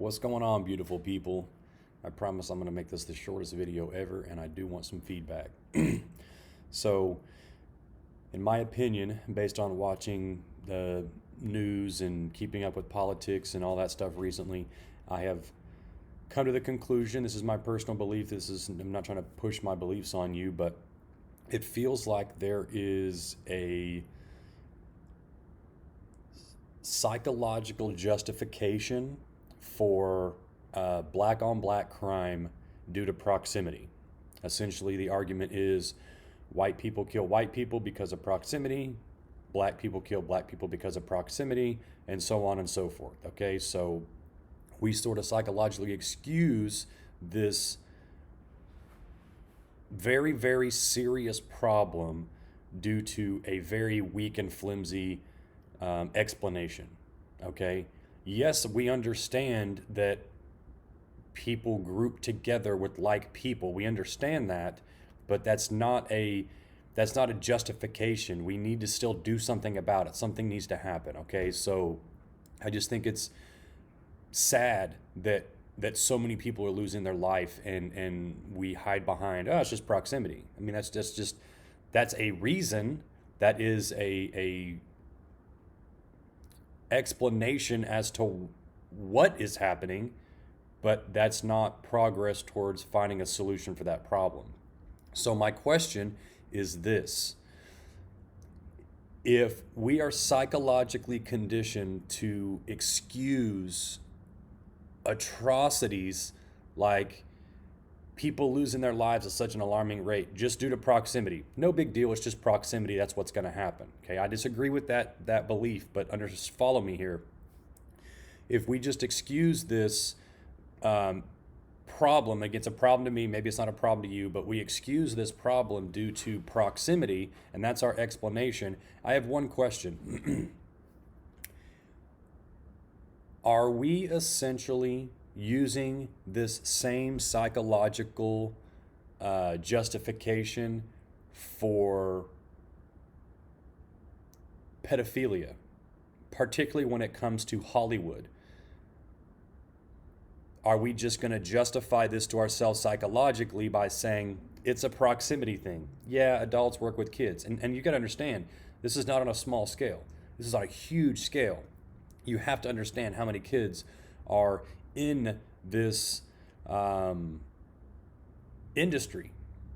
What's going on, beautiful people? I promise I'm going to make this the shortest video ever, and I do want some feedback. So, in my opinion, based on watching the news and keeping up with politics and all that stuff recently, I have come to the conclusion, this is my personal belief, I'm not trying to push my beliefs on you, but it feels like there is a psychological justification for black on black crime due to proximity. Essentially, the argument is white people kill white people because of proximity, black people kill black people because of proximity, and so on and so forth. Okay, so we sort of psychologically excuse this very, very serious problem due to a very weak and flimsy explanation. Okay, yes, we understand that people group together with like people. We understand that, but that's not a justification. We need to still do something about it. Something needs to happen. Okay, so I just think it's sad that so many people are losing their life, and we hide behind, oh, it's just proximity. I mean, that's a reason. That is a explanation as to what is happening, but that's not progress towards finding a solution for that problem. So my question is this: if we are psychologically conditioned to excuse atrocities like people losing their lives at such an alarming rate just due to proximity, no big deal, it's just proximity, that's what's going to happen. Okay, I disagree with that belief, but follow me here. If we just excuse this problem, it's a problem to me, maybe it's not a problem to you, but we excuse this problem due to proximity, and that's our explanation. I have one question. Are we essentially using this same psychological justification for pedophilia, particularly when it comes to Hollywood? Are we just going to justify this to ourselves psychologically by saying it's a proximity thing? Yeah, adults work with kids. And you got to understand, this is not on a small scale. This is on a huge scale. You have to understand how many kids are in this industry.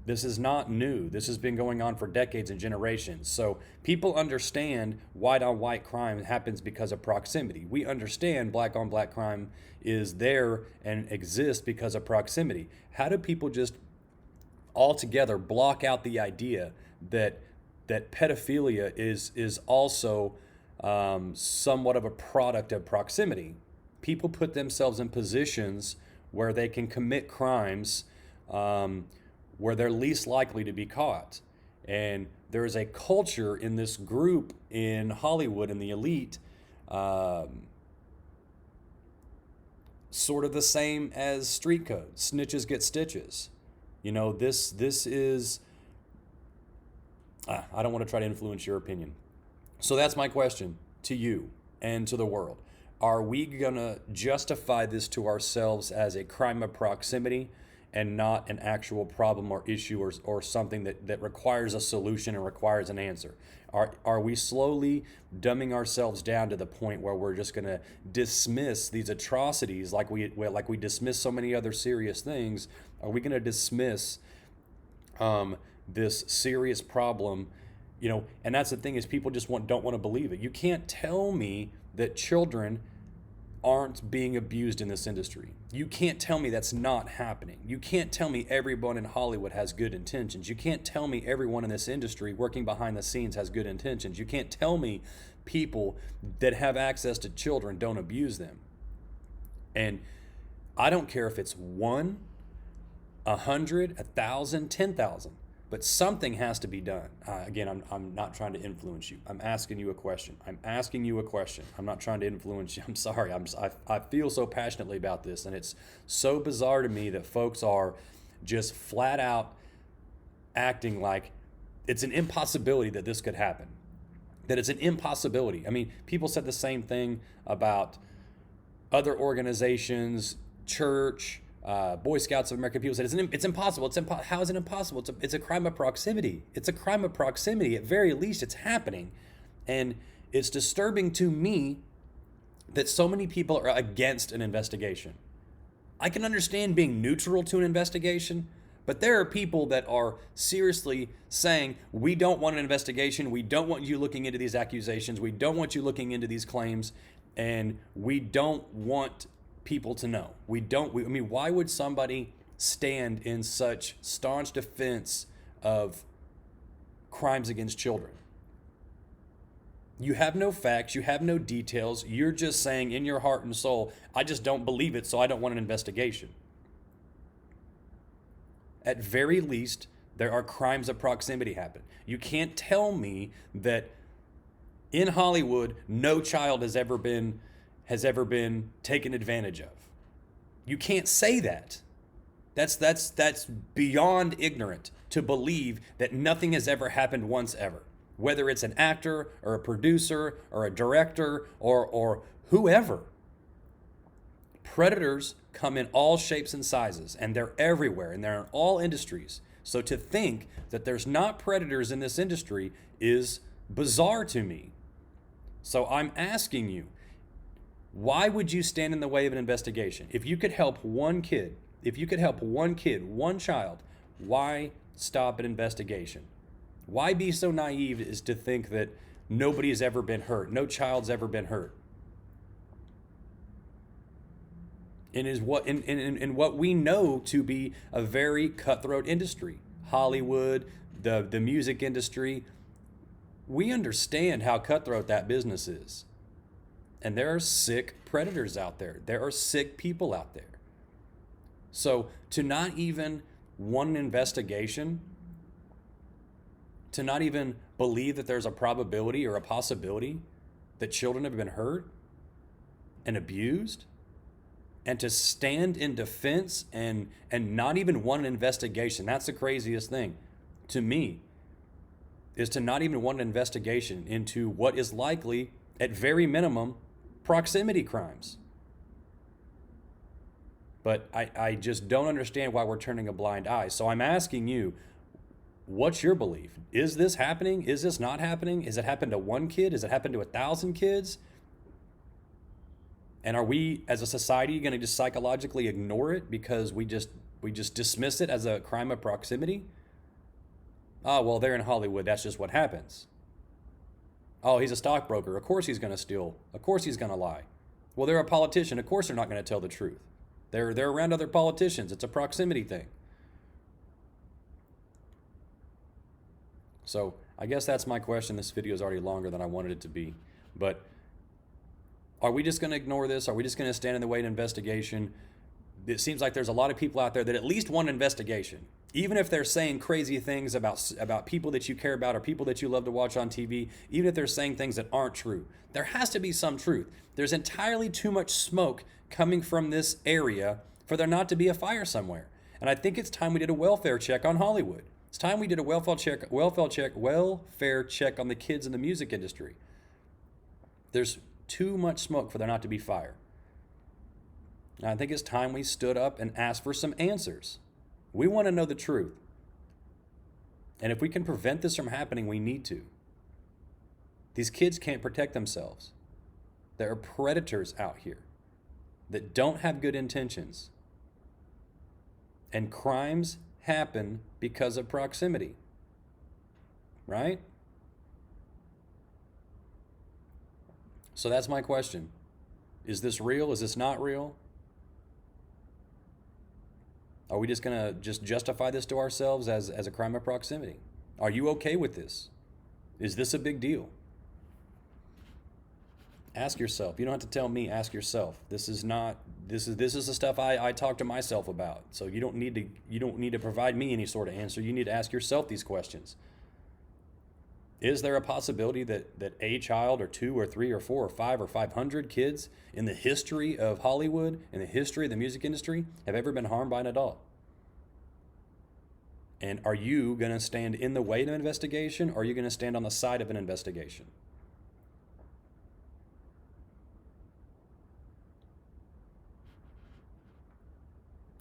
This is not new. This has been going on for decades and generations. So people understand white on white crime happens because of proximity. We understand black on black crime is there and exists because of proximity. How do people just altogether block out the idea that pedophilia is also somewhat of a product of proximity? People put themselves in positions where they can commit crimes where they're least likely to be caught. And there is a culture in this group in Hollywood and the elite, sort of the same as street code. Snitches get stitches. You know, this is, I don't want to try to influence your opinion. So that's my question to you and to the world. Are we going to justify this to ourselves as a crime of proximity and not an actual problem or issue or something that requires a solution and requires an answer? Are we slowly dumbing ourselves down to the point where we're just going to dismiss these atrocities like we dismiss so many other serious things? Are we going to dismiss this serious problem? You know, and that's the thing, is people just don't want to believe it. You can't tell me that children aren't being abused in this industry. You can't tell me that's not happening. You can't tell me everyone in Hollywood has good intentions. You can't tell me everyone in this industry working behind the scenes has good intentions. You can't tell me people that have access to children don't abuse them. And I don't care if it's 1, 100, 1,000, 10,000. But something has to be done. Again, I'm not trying to influence you. I'm asking you a question. I'm not trying to influence you. I'm sorry. I feel so passionately about this, and it's so bizarre to me that folks are just flat out acting like it's an impossibility that this could happen. That it's an impossibility. I mean, people said the same thing about other organizations, church, Boy Scouts of America, people say it's impossible. How is it impossible? It's a crime of proximity. It's a crime of proximity. At very least, it's happening. And it's disturbing to me that so many people are against an investigation. I can understand being neutral to an investigation, but there are people that are seriously saying, we don't want an investigation. We don't want you looking into these accusations. We don't want you looking into these claims. And we don't want people to know. I mean, why would somebody stand in such staunch defense of crimes against children? You have no facts, you have no details. You're just saying in your heart and soul, I just don't believe it, so I don't want an investigation. At very least, there are crimes of proximity happen. You can't tell me that in Hollywood no child has ever been taken advantage of. You can't say that. That's beyond ignorant to believe that nothing has ever happened once ever. Whether it's an actor or a producer or a director or whoever. Predators come in all shapes and sizes, and they're everywhere, and they're in all industries. So to think that there's not predators in this industry is bizarre to me. So I'm asking you, why would you stand in the way of an investigation? If you could help one kid, one child, why stop an investigation? Why be so naive as to think that nobody's ever been hurt, no child's ever been hurt? In what we know to be a very cutthroat industry, Hollywood, the music industry, we understand how cutthroat that business is. And there are sick predators out there. There are sick people out there. So to not even want an investigation, to not even believe that there's a probability or a possibility that children have been hurt and abused, and to stand in defense and not even want an investigation, that's the craziest thing to me, is to not even want an investigation into what is likely, at very minimum, proximity crimes. But I just don't understand why we're turning a blind eye. So I'm asking you, what's your belief? Is this happening? Is this not happening? Has it happened to one kid? Has it happened to 1,000 kids? And are we, as a society, going to just psychologically ignore it because we just dismiss it as a crime of proximity? Oh, well, they're in Hollywood. That's just what happens. Oh, he's a stockbroker. Of course he's going to steal. Of course he's going to lie. Well, they're a politician. Of course they're not going to tell the truth. They're around other politicians. It's a proximity thing. So I guess that's my question. This video is already longer than I wanted it to be. But are we just going to ignore this? Are we just going to stand in the way of an investigation? It seems like there's a lot of people out there that at least want an investigation. Even if they're saying crazy things about people that you care about or people that you love to watch on TV, even if they're saying things that aren't true, there has to be some truth. There's entirely too much smoke coming from this area for there not to be a fire somewhere. And I think it's time we did a welfare check on Hollywood. It's time we did a welfare check on the kids in the music industry. There's too much smoke for there not to be fire. And I think it's time we stood up and asked for some answers. We want to know the truth. And if we can prevent this from happening, we need to. These kids can't protect themselves. There are predators out here that don't have good intentions. And crimes happen because of proximity. Right? So that's my question. Is this real? Is this not real? Are we just going to justify this to ourselves as a crime of proximity? Are you okay with this? Is this a big deal? Ask yourself. You don't have to tell me. Ask yourself. This is the stuff I talk to myself about. So you don't need to provide me any sort of answer. You need to ask yourself these questions. Is there a possibility that a child or 2 or 3 or 4 or 5 or 500 kids in the history of Hollywood, in the history of the music industry, have ever been harmed by an adult? And are you going to stand in the way of an investigation, or are you going to stand on the side of an investigation?